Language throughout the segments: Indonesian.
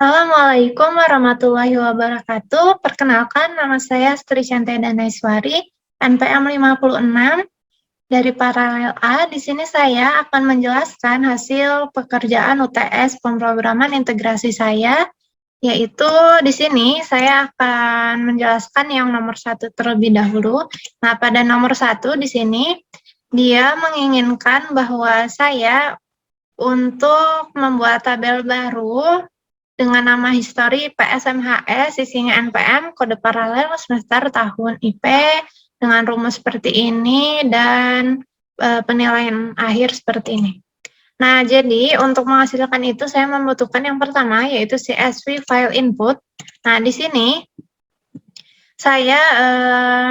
Assalamualaikum warahmatullahi wabarakatuh. Perkenalkan, nama saya Sri Shanti Danaiswari, NPM 56 dari Paralel A. Di sini saya akan menjelaskan hasil pekerjaan UTS pemrograman integrasi saya, yaitu di sini saya akan menjelaskan yang nomor 1 terlebih dahulu. Nah, pada nomor 1 di sini, dia menginginkan bahwa saya untuk membuat tabel baru dengan nama history PSMHS, isinya NPM, kode paralel, semester, tahun, IP, dengan rumus seperti ini, dan penilaian akhir seperti ini. Nah, jadi untuk menghasilkan itu saya membutuhkan yang pertama, yaitu CSV file input. Nah, di sini saya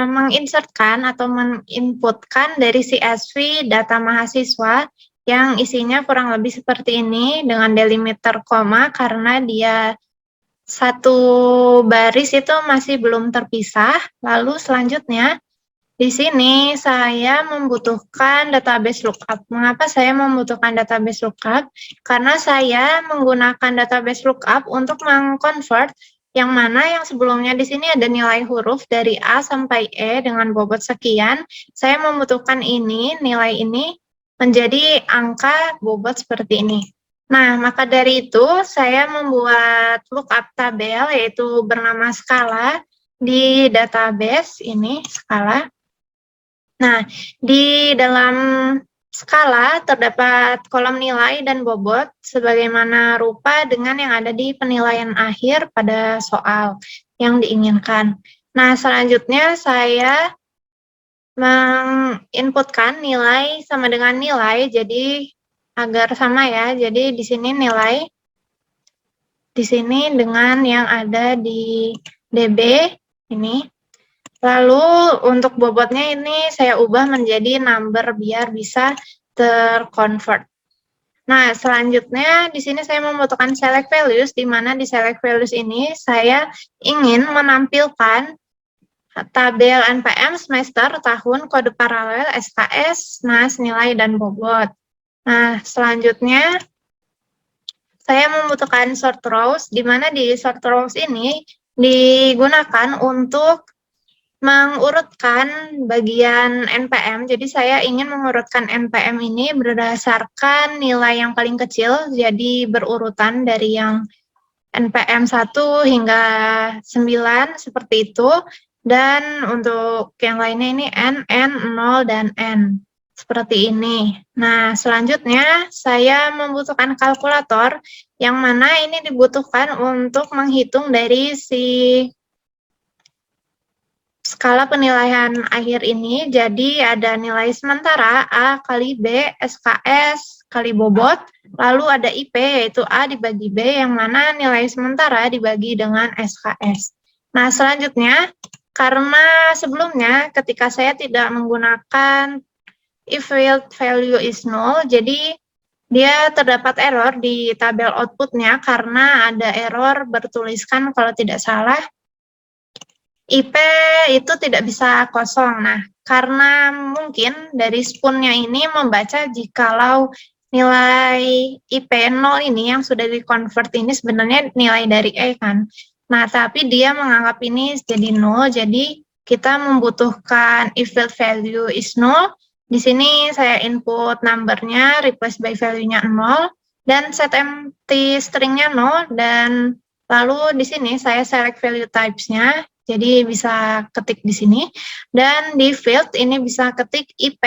menginsertkan atau menginputkan dari CSV data mahasiswa yang isinya kurang lebih seperti ini dengan delimiter koma karena dia satu baris itu masih belum terpisah. Lalu selanjutnya di sini saya membutuhkan database lookup. Mengapa saya membutuhkan database lookup? Karena saya menggunakan database lookup untuk mengconvert yang mana yang sebelumnya di sini ada nilai huruf dari A sampai E dengan bobot sekian. Saya membutuhkan ini, nilai ini menjadi angka bobot seperti ini. Nah, maka dari itu saya membuat lookup tabel yaitu bernama skala di database ini, skala. Nah, di dalam skala terdapat kolom nilai dan bobot sebagaimana rupa dengan yang ada di penilaian akhir pada soal yang diinginkan. Nah, selanjutnya saya menginputkan nilai sama dengan nilai, jadi agar sama ya. Jadi di sini nilai di sini dengan yang ada di DB ini. Lalu untuk bobotnya ini saya ubah menjadi number biar bisa terconvert. Nah, selanjutnya di sini saya membutuhkan select values, di mana di select values ini saya ingin menampilkan tabel NPM semester, tahun, kode paralel, SKS, NAS, nilai, dan bobot. Nah, selanjutnya saya membutuhkan sort rows, di mana di sort rows ini digunakan untuk mengurutkan bagian NPM. Jadi saya ingin mengurutkan NPM ini berdasarkan nilai yang paling kecil, jadi berurutan dari yang NPM 1 hingga 9 seperti itu. Dan untuk yang lainnya ini N, 0, dan N. Seperti ini. Nah, selanjutnya saya membutuhkan kalkulator yang mana ini dibutuhkan untuk menghitung dari si skala penilaian akhir ini. Jadi ada nilai sementara A kali B, SKS kali bobot, lalu ada IP yaitu A dibagi B yang mana nilai sementara dibagi dengan SKS. Nah, selanjutnya karena sebelumnya ketika saya tidak menggunakan if field value is null, jadi dia terdapat error di tabel outputnya karena ada error bertuliskan kalau tidak salah IP itu tidak bisa kosong. Nah, karena mungkin dari spoonnya ini membaca jikalau nilai IP 0 ini yang sudah di-convert ini sebenarnya nilai dari E kan. Nah, tapi dia menganggap ini jadi 0, jadi kita membutuhkan if field value is null. Di sini saya input number-nya, replace by value-nya 0, dan set empty string-nya 0, dan lalu di sini saya select value types-nya, jadi bisa ketik di sini. Dan di field ini bisa ketik IP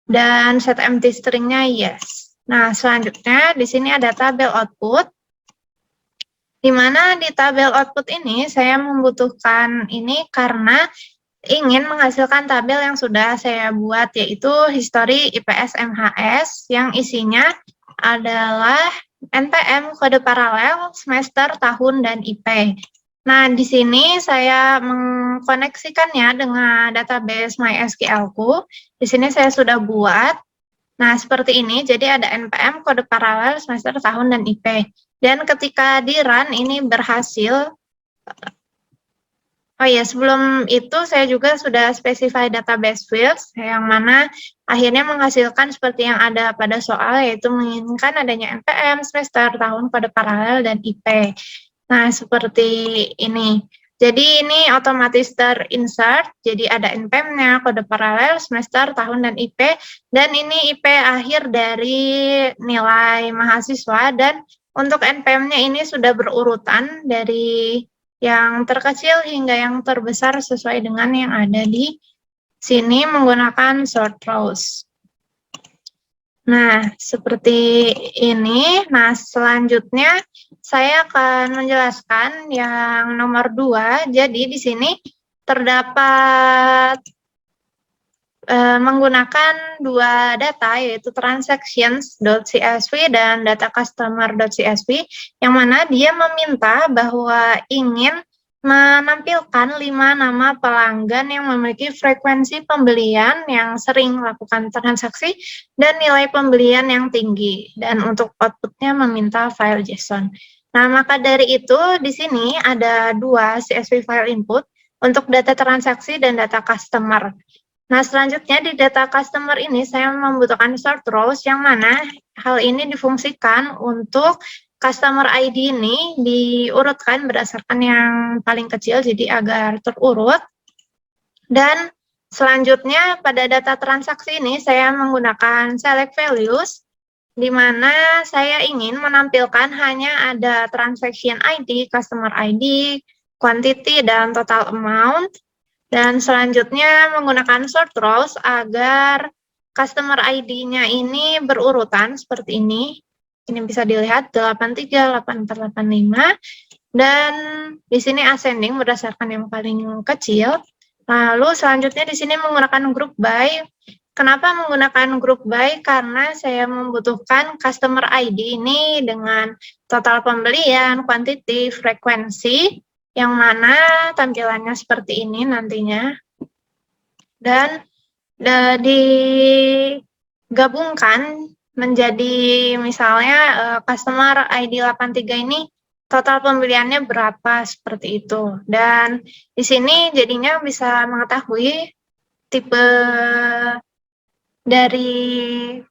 dan set empty string-nya yes. Nah, selanjutnya di sini ada tabel output. Di mana di tabel output ini saya membutuhkan ini karena ingin menghasilkan tabel yang sudah saya buat, yaitu history IPS MHS yang isinya adalah NPM, kode paralel, semester, tahun, dan IP. Nah, di sini saya mengkoneksikannya dengan database MySQL-ku. Di sini saya sudah buat. Nah, seperti ini. Jadi ada NPM, kode paralel, semester, tahun, dan IP. Dan ketika di run, ini berhasil Oh iya, sebelum itu saya juga sudah specify database fields yang mana akhirnya menghasilkan seperti yang ada pada soal, yaitu menginginkan adanya NPM, semester, tahun, kode paralel, dan IP. Nah, seperti ini. Jadi ini otomatis terinsert, jadi ada NPM-nya, kode paralel, semester, tahun, dan IP. Dan ini IP akhir dari nilai mahasiswa, dan untuk NPM-nya ini sudah berurutan dari yang terkecil hingga yang terbesar sesuai dengan yang ada di sini menggunakan sort rows. Nah, seperti ini. Nah, selanjutnya saya akan menjelaskan yang nomor 2. Jadi di sini terdapat menggunakan dua data, yaitu transactions.csv dan data customer.csv, yang mana dia meminta bahwa ingin menampilkan 5 nama pelanggan yang memiliki frekuensi pembelian yang sering melakukan transaksi dan nilai pembelian yang tinggi. Dan untuk outputnya meminta file JSON. Nah, maka dari itu di sini ada dua CSV file input untuk data transaksi dan data customer. Nah, selanjutnya di data customer ini saya membutuhkan sort rows yang mana hal ini difungsikan untuk customer ID ini diurutkan berdasarkan yang paling kecil, jadi agar terurut. Dan selanjutnya pada data transaksi ini saya menggunakan select values, di mana saya ingin menampilkan hanya ada transaction ID, customer ID, quantity, dan total amount. Dan selanjutnya menggunakan sort rows agar customer ID-nya ini berurutan seperti ini. Ini bisa dilihat 83, 84, 85. Dan di sini ascending berdasarkan yang paling kecil. Lalu selanjutnya di sini menggunakan group by. Kenapa menggunakan group by? Karena saya membutuhkan customer ID ini dengan total pembelian, quantity, frekuensi, yang mana tampilannya seperti ini nantinya. Dan digabungkan menjadi misalnya customer ID 83 ini total pembeliannya berapa, seperti itu. Dan di sini jadinya bisa mengetahui tipe dari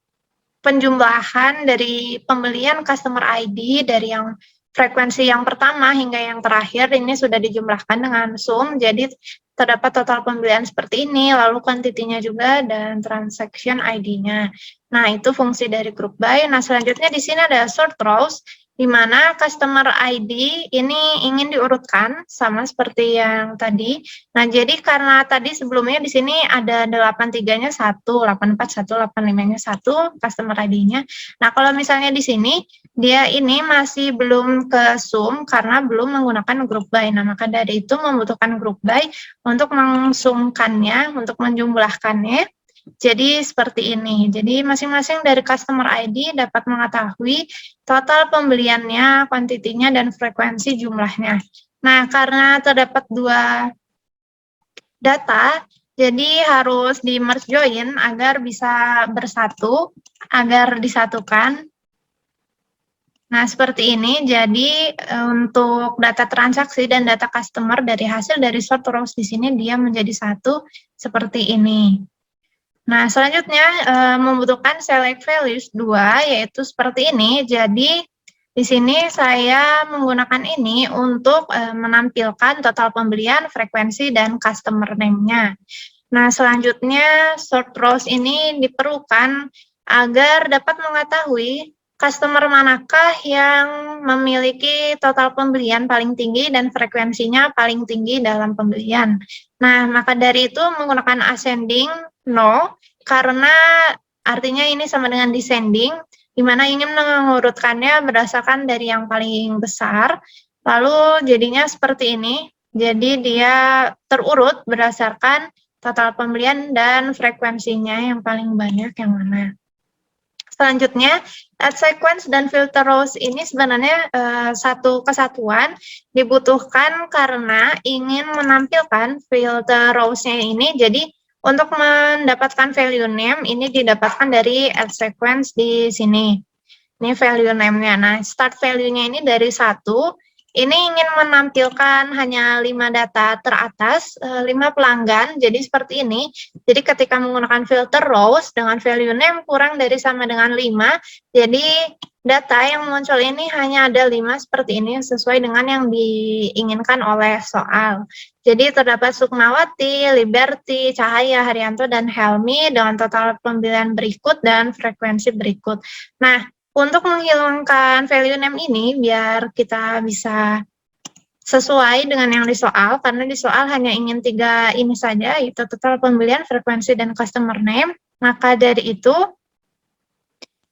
penjumlahan dari pembelian customer ID dari yang frekuensi yang pertama hingga yang terakhir ini sudah dijumlahkan dengan sum, jadi terdapat total pembelian seperti ini, lalu kuantitinya juga, dan transaction ID-nya. Nah, itu fungsi dari group by. Nah, selanjutnya di sini ada sort rows, di mana customer ID ini ingin diurutkan sama seperti yang tadi. Nah, jadi karena tadi sebelumnya di sini ada 83-nya 1, 84, 1, 85-nya 1 customer ID-nya. Nah, kalau misalnya di sini dia ini masih belum ke sum karena belum menggunakan group by. Nah, maka dari itu membutuhkan group by untuk mengsumkannya, untuk menjumlahkannya. Jadi seperti ini. Jadi masing-masing dari customer ID dapat mengetahui total pembeliannya, kuantitinya, dan frekuensi jumlahnya. Nah, karena terdapat dua data, jadi harus di merge join agar bisa bersatu, agar disatukan. Nah, seperti ini. Jadi untuk data transaksi dan data customer dari hasil dari sort rows di sini dia menjadi satu seperti ini. Nah, selanjutnya membutuhkan select values 2, yaitu seperti ini. Jadi di sini saya menggunakan ini untuk menampilkan total pembelian, frekuensi, dan customer name-nya. Nah, selanjutnya sort rows ini diperlukan agar dapat mengetahui customer manakah yang memiliki total pembelian paling tinggi dan frekuensinya paling tinggi dalam pembelian. Nah, maka dari itu menggunakan ascending no, karena artinya ini sama dengan descending, di mana ingin mengurutkannya berdasarkan dari yang paling besar, lalu jadinya seperti ini. Jadi dia terurut berdasarkan total pembelian dan frekuensinya yang paling banyak yang mana. Selanjutnya, add sequence dan filter rows ini sebenarnya satu kesatuan dibutuhkan karena ingin menampilkan filter rows-nya ini. Jadi untuk mendapatkan value name ini didapatkan dari add sequence di sini. Ini value name-nya. Nah, start value-nya ini dari 1 ini ingin menampilkan hanya 5 data teratas, 5 pelanggan, jadi seperti ini. Jadi ketika menggunakan filter rows dengan value name kurang dari sama dengan 5, jadi data yang muncul ini hanya ada 5 seperti ini, sesuai dengan yang diinginkan oleh soal. Jadi terdapat Sukmawati, Liberty, Cahaya, Haryanto, dan Helmi dengan total pembelian berikut dan frekuensi berikut. Nah, untuk menghilangkan value name ini, biar kita bisa sesuai dengan yang di soal, karena di soal hanya ingin 3 ini saja, yaitu total pembelian, frekuensi, dan customer name, maka dari itu,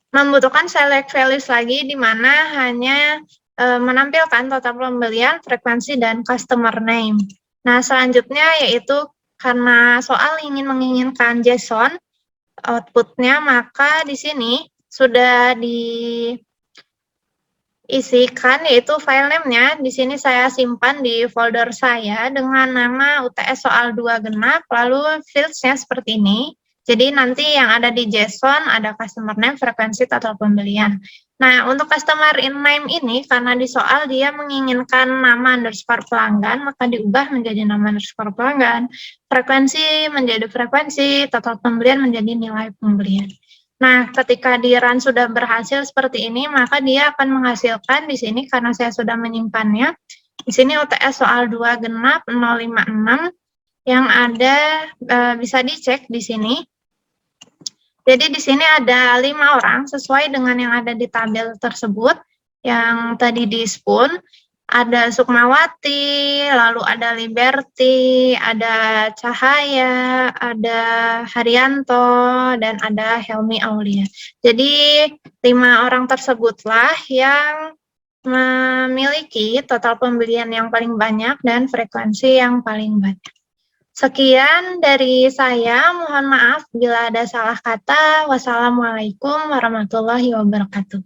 membutuhkan select values lagi, di mana hanya menampilkan total pembelian, frekuensi, dan customer name. Nah, selanjutnya yaitu karena soal menginginkan JSON, outputnya, maka di sini sudah diisikan yaitu file name-nya. Di sini saya simpan di folder saya dengan nama UTS soal 2 genap, lalu fields-nya seperti ini. Jadi nanti yang ada di JSON ada customer name, frekuensi, total pembelian. Nah, untuk customer name ini karena di soal dia menginginkan nama underscore pelanggan, maka diubah menjadi nama underscore pelanggan. Frekuensi menjadi frekuensi, total pembelian menjadi nilai pembelian. Nah, ketika di run sudah berhasil seperti ini, maka dia akan menghasilkan di sini karena saya sudah menyimpannya. Di sini UTS soal 2 genap 056 yang ada bisa dicek di sini. Jadi di sini ada 5 orang sesuai dengan yang ada di tabel tersebut yang tadi di spoon. Ada Sukmawati, lalu ada Liberty, ada Cahaya, ada Haryanto, dan ada Helmi Aulia. Jadi 5 orang tersebutlah yang memiliki total pembelian yang paling banyak dan frekuensi yang paling banyak. Sekian dari saya, mohon maaf bila ada salah kata. Wassalamualaikum warahmatullahi wabarakatuh.